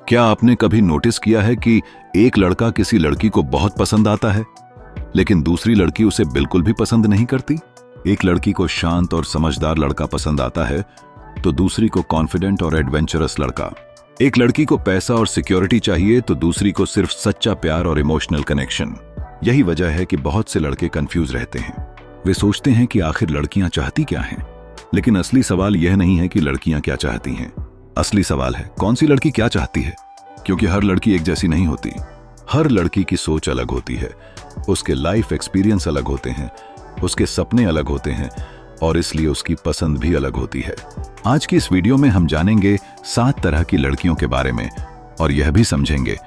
क्या आपने कभी नोटिस किया है कि एक लड़का किसी लड़की को बहुत पसंद आता है, लेकिन दूसरी लड़की उसे बिल्कुल भी पसंद नहीं करती? एक लड़की को शांत और समझदार लड़का पसंद आता है, तो दूसरी को कॉन्फिडेंट और एडवेंचरस लड़का। एक लड़की को पैसा और सिक्योरिटी चाहिए, तो दूसरी को सिर्फ सच्चा प्यार और इमोशनल कनेक्शन। यही वजह है कि बहुत से लड़के कंफ्यूज रहते हैं। वे सोचते हैं कि आखिर लड़कियां चाहती क्या हैं, लेकिन असली सवाल यह नहीं है कि लड़कियां क्या चाहती हैं। असली सवाल है कौन सी लड़की क्या चाहती है, क्योंकि हर लड़की एक जैसी नहीं होती। हर लड़की की सोच अलग होती है, उसके लाइफ एक्सपीरियंस अलग होते हैं, उसके सपने अलग होते हैं और इसलिए उसकी पसंद भी अलग होती है। आज की इस वीडियो में हम जानेंगे 7 तरह की लड़कियों के बारे में और यह भी समझेंगे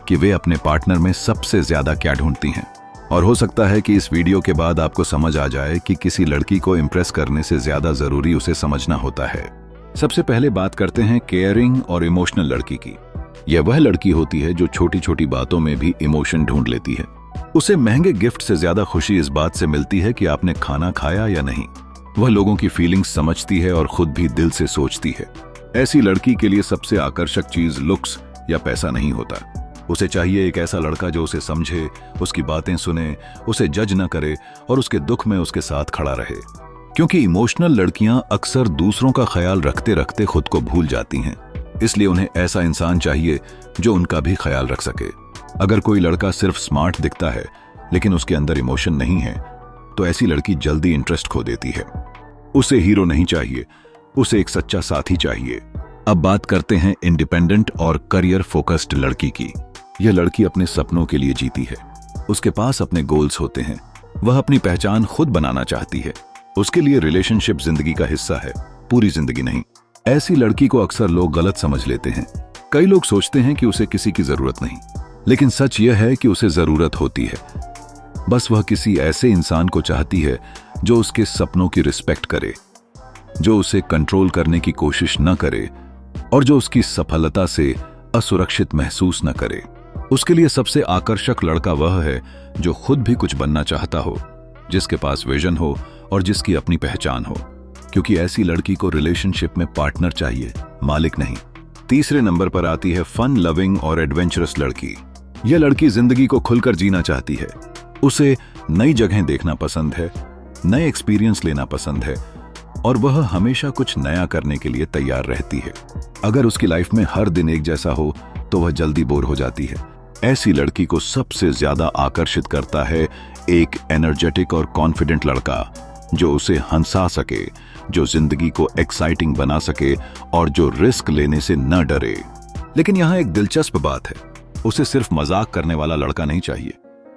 कि वे अपने पार्टनर में सबसे ज्यादा क्या ढूंढती हैं। और हो सकता है कि इस वीडियो के बाद आपको समझ आ जाए कि किसी लड़की को इम्प्रेस करने से ज्यादा जरूरी उसे समझना होता है। सबसे पहले बात करते हैं केयरिंग और इमोशनल लड़की की। यह वह लड़की होती है जो छोटी छोटी बातों में भी इमोशन ढूंढ लेती है। उसे महंगे गिफ्ट से ज्यादा खुशी इस बात से मिलती है कि आपने खाना खाया या नहीं। वह लोगों की फीलिंग्स समझती है और खुद भी दिल से सोचती है। ऐसी लड़की के लिए सबसे आकर्षक चीज लुक्स या पैसा नहीं होता। उसे चाहिए एक ऐसा लड़का जो उसे समझे, उसकी बातें सुने, उसे जज न करे और उसके दुख में उसके साथ खड़ा रहे। क्योंकि इमोशनल लड़कियां अक्सर दूसरों का ख्याल रखते रखते खुद को भूल जाती हैं, इसलिए उन्हें ऐसा इंसान चाहिए जो उनका भी ख्याल रख सके। अगर कोई लड़का सिर्फ स्मार्ट दिखता है लेकिन उसके अंदर इमोशन नहीं है, तो ऐसी लड़की जल्दी इंटरेस्ट खो देती है। उसे हीरो नहीं चाहिए, उसे एक सच्चा साथी चाहिए। अब बात करते हैं इंडिपेंडेंट और करियर फोकस्ड लड़की की। यह लड़की अपने सपनों के लिए जीती है। उसके पास अपने गोल्स होते हैं। वह अपनी पहचान खुद बनाना चाहती है। उसके लिए रिलेशनशिप जिंदगी का हिस्सा है, पूरी जिंदगी नहीं। ऐसी लड़की को अक्सर लोग गलत समझ लेते हैं। कई लोग सोचते हैं कि उसे किसी की जरूरत नहीं, लेकिन सच यह है कि उसे जरूरत होती है। बस वह किसी ऐसे इंसान को चाहती है जो उसके सपनों की रिस्पेक्ट करे, जो उसे कंट्रोल करने की कोशिश न करे और जो उसकी सफलता से असुरक्षित महसूस न करे। उसके लिए सबसे आकर्षक लड़का वह है जो खुद भी कुछ बनना चाहता हो, जिसके पास विजन हो और जिसकी अपनी पहचान हो। क्योंकि ऐसी लड़की को रिलेशनशिप में पार्टनर चाहिए, मालिक नहीं। तीसरे नंबर पर आती है फन लविंग और एडवेंचरस लड़की। यह लड़की जिंदगी को खुलकर जीना चाहती है। उसे नई जगहें देखना पसंद है, नए एक्सपीरियंस लेना पसंद है और वह हमेशा कुछ नया करने के लिए तैयार रहती है। अगर उसकी लाइफ में हर दिन एक जैसा हो तो वह जल्दी बोर हो जाती है। ऐसी लड़की को सबसे ज्यादा आकर्षित करता है एक एनर्जेटिक और कॉन्फिडेंट लड़का जो उसे हंसा सके, जो जिंदगी को एक्साइटिंग बना सके और जो रिस्क लेने से न डरे। लेकिन यहाँ एक दिलचस्प बात है, उसे सिर्फ मजाक करने वाला लड़का नहीं चाहिए।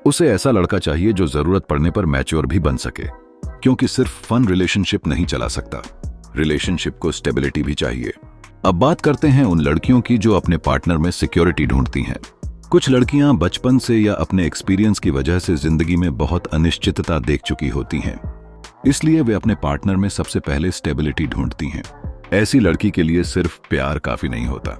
उसे ऐसा लड़का चाहिए जो जरूरत पड़ने पर मैच्योर भी बन सके, क्योंकि सिर्फ फन रिलेशनशिप नहीं चला सकता, रिलेशनशिप को स्टेबिलिटी भी चाहिए। अब बात करते हैं उन लड़कियों की जो अपने पार्टनर में सिक्योरिटी ढूंढती हैं। कुछ लड़कियां बचपन से या अपने एक्सपीरियंस की वजह से जिंदगी में बहुत अनिश्चितता देख चुकी होती हैं, इसलिए वे अपने पार्टनर में सबसे पहले स्टेबिलिटी ढूंढती हैं। ऐसी लड़की के लिए सिर्फ प्यार काफी नहीं होता,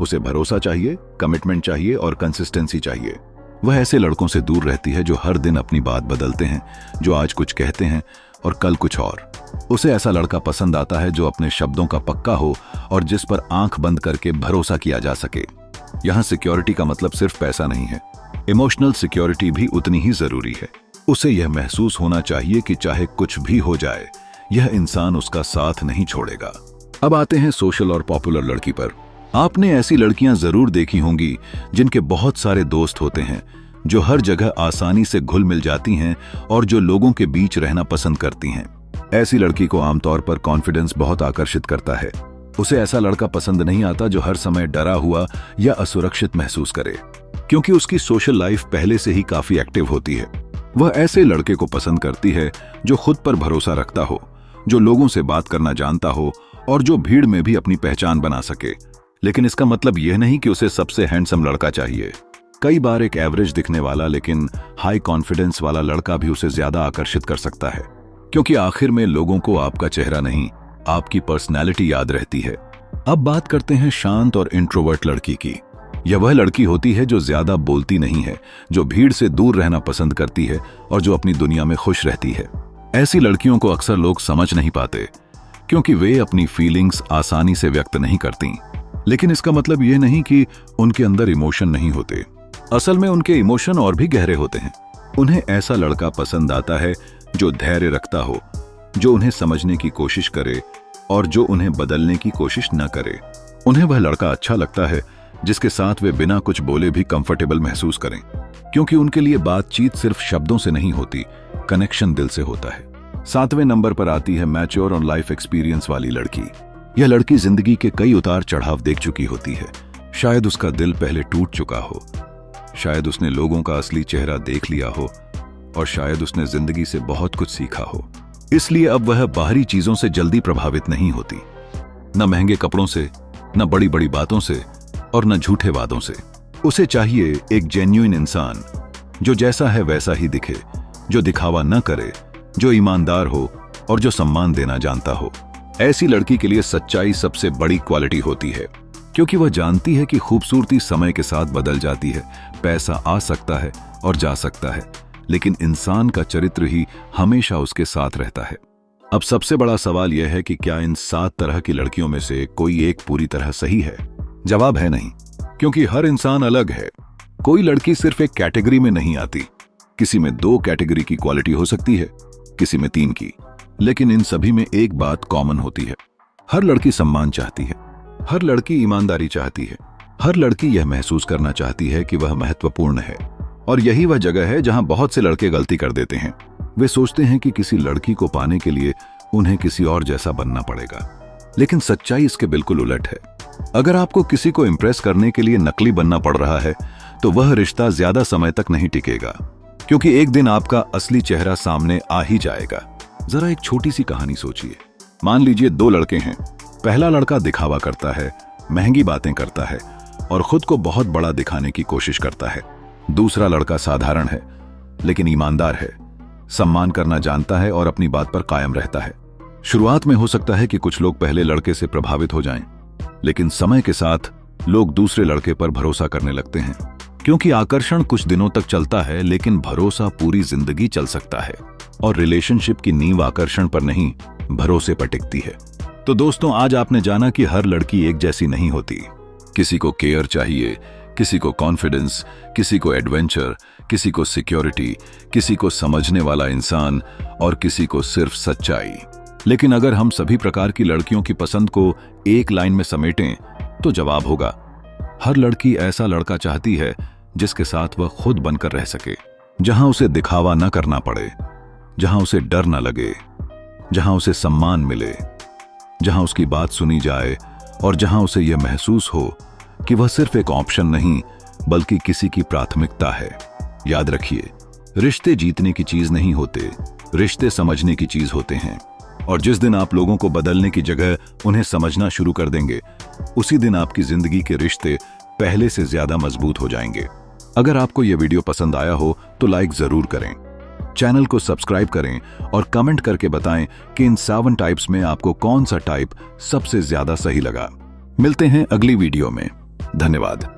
उसे भरोसा चाहिए, कमिटमेंट चाहिए और कंसिस्टेंसी चाहिए। वह ऐसे लड़कों से दूर रहती है जो हर दिन अपनी बात बदलते हैं, जो आज कुछ कहते हैं और कल कुछ और। उसे ऐसा लड़का पसंद आता है जो अपने शब्दों का पक्का हो और जिस पर आंख बंद करके भरोसा किया जा सके। यहाँ सिक्योरिटी का मतलब सिर्फ पैसा नहीं है, इमोशनल सिक्योरिटी भी उतनी ही जरूरी है। उसे यह महसूस होना चाहिए कि चाहे कुछ भी हो जाए, यह इंसान उसका साथ नहीं छोड़ेगा। अब आते हैं सोशल और पॉपुलर लड़की पर। आपने ऐसी लड़कियां जरूर देखी होंगी जिनके बहुत सारे दोस्त होते हैं, जो हर जगह आसानी से घुल मिल जाती हैं और जो लोगों के बीच रहना पसंद करती हैं। ऐसी लड़की को आमतौर पर कॉन्फिडेंस बहुत आकर्षित करता है। उसे ऐसा लड़का पसंद नहीं आता जो हर समय डरा हुआ या असुरक्षित महसूस करे, क्योंकि उसकी सोशल लाइफ पहले से ही काफी एक्टिव होती है। वह ऐसे लड़के को पसंद करती है जो खुद पर भरोसा रखता हो, जो लोगों से बात करना जानता हो और जो भीड़ में भी अपनी पहचान बना सके। लेकिन इसका मतलब यह नहीं कि उसे सबसे हैंडसम लड़का चाहिए। कई बार एक एवरेज दिखने वाला लेकिन हाई कॉन्फिडेंस वाला लड़का भी उसे ज्यादा आकर्षित कर सकता है, क्योंकि आखिर में लोगों को आपका चेहरा नहीं, आपकी पर्सनैलिटी याद रहती है। अब बात करते हैं शांत और इंट्रोवर्ट लड़की की। यह वह लड़की होती है जो ज्यादा बोलती नहीं है, जो भीड़ से दूर रहना पसंद करती है और जो अपनी दुनिया में खुश रहती है। ऐसी लड़कियों को अक्सर लोग समझ नहीं पाते, क्योंकि वे अपनी फीलिंग्स आसानी से व्यक्त नहीं करती। लेकिन इसका मतलब यह नहीं कि उनके अंदर इमोशन नहीं होते। असल में उनके इमोशन और भी गहरे होते हैं। उन्हें ऐसा लड़का पसंद आता है जो धैर्य रखता हो, जो उन्हें समझने की कोशिश करे और जो उन्हें बदलने की कोशिश न करे। उन्हें वह लड़का अच्छा लगता है जिसके साथ वे बिना कुछ बोले भी कंफर्टेबल महसूस करें, क्योंकि उनके लिए बातचीत सिर्फ शब्दों से नहीं होती, कनेक्शन दिल से होता है। 7वें नंबर पर आती है मैच्योर और लाइफ एक्सपीरियंस वाली लड़की। यह लड़की जिंदगी के कई उतार चढ़ाव देख चुकी होती है। शायद उसका दिल पहले टूट चुका हो, शायद उसने लोगों का असली चेहरा देख लिया हो, और शायद उसने जिंदगी से बहुत कुछ सीखा हो। इसलिए अब वह बाहरी चीजों से जल्दी प्रभावित नहीं होती, न महंगे कपड़ों से, न बड़ी बड़ी बातों से और न झूठे वादों से। उसे चाहिए एक जेन्युइन इंसान जो जैसा है वैसा ही दिखे, जो दिखावा न करे, जो ईमानदार हो और जो सम्मान देना जानता हो। ऐसी लड़की के लिए सच्चाई सबसे बड़ी क्वालिटी होती है, क्योंकि वह जानती है कि खूबसूरती समय के साथ बदल जाती है, पैसा आ सकता है और जा सकता है, लेकिन इंसान का चरित्र ही हमेशा उसके साथ रहता है। अब सबसे बड़ा सवाल यह है कि क्या इन 7 तरह की लड़कियों में से कोई एक पूरी तरह सही है? जवाब है नहीं, क्योंकि हर इंसान अलग है। कोई लड़की सिर्फ एक कैटेगरी में नहीं आती। किसी में 2 कैटेगरी की क्वालिटी हो सकती है, किसी में 3 की, लेकिन इन सभी में एक बात कॉमन होती है। हर लड़की सम्मान चाहती है, हर लड़की ईमानदारी चाहती है, हर लड़की यह महसूस करना चाहती है कि वह महत्वपूर्ण है। और यही वह जगह है जहां बहुत से लड़के गलती कर देते हैं। वे सोचते हैं कि किसी लड़की को पाने के लिए उन्हें किसी और जैसा बनना पड़ेगा, लेकिन सच्चाई इसके बिल्कुल उलट है। अगर आपको किसी को इंप्रेस करने के लिए नकली बनना पड़ रहा है तो वह रिश्ता ज्यादा समय तक नहीं टिकेगा, क्योंकि एक दिन आपका असली चेहरा सामने आ ही जाएगा। जरा एक छोटी सी कहानी सोचिए। मान लीजिए 2 लड़के हैं। पहला लड़का दिखावा करता है, महंगी बातें करता है और खुद को बहुत बड़ा दिखाने की कोशिश करता है। दूसरा लड़का साधारण है लेकिन ईमानदार है, सम्मान करना जानता है और अपनी बात पर कायम रहता है। शुरुआत में हो सकता है कि कुछ लोग पहले लड़के से प्रभावित हो जाएं, लेकिन समय के साथ लोग दूसरे लड़के पर भरोसा करने लगते हैं, क्योंकि आकर्षण कुछ दिनों तक चलता है लेकिन भरोसा पूरी जिंदगी चल सकता है। और रिलेशनशिप की नींव आकर्षण पर नहीं, भरोसे पर टिकती है। तो दोस्तों, आज आपने जाना कि हर लड़की एक जैसी नहीं होती। किसी को केयर चाहिए, किसी को कॉन्फिडेंस, किसी को एडवेंचर, किसी को सिक्योरिटी, किसी को समझने वाला इंसान और किसी को सिर्फ सच्चाई। लेकिन अगर हम सभी प्रकार की लड़कियों की पसंद को एक लाइन में समेटें तो जवाब होगा, हर लड़की ऐसा लड़का चाहती है जिसके साथ वह खुद बनकर रह सके, जहां उसे दिखावा न करना पड़े, जहां उसे डर न लगे, जहां उसे सम्मान मिले, जहां उसकी बात सुनी जाए और जहां उसे यह महसूस हो कि वह सिर्फ एक ऑप्शन नहीं बल्कि किसी की प्राथमिकता है। याद रखिए, रिश्ते जीतने की चीज नहीं होते, रिश्ते समझने की चीज होते हैं। और जिस दिन आप लोगों को बदलने की जगह उन्हें समझना शुरू कर देंगे, उसी दिन आपकी जिंदगी के रिश्ते पहले से ज्यादा मजबूत हो जाएंगे। अगर आपको यह वीडियो पसंद आया हो तो लाइक जरूर करें, चैनल को सब्सक्राइब करें और कमेंट करके बताएं कि इन 7 टाइप्स में आपको कौन सा टाइप सबसे ज्यादा सही लगा। मिलते हैं अगली वीडियो में। धन्यवाद।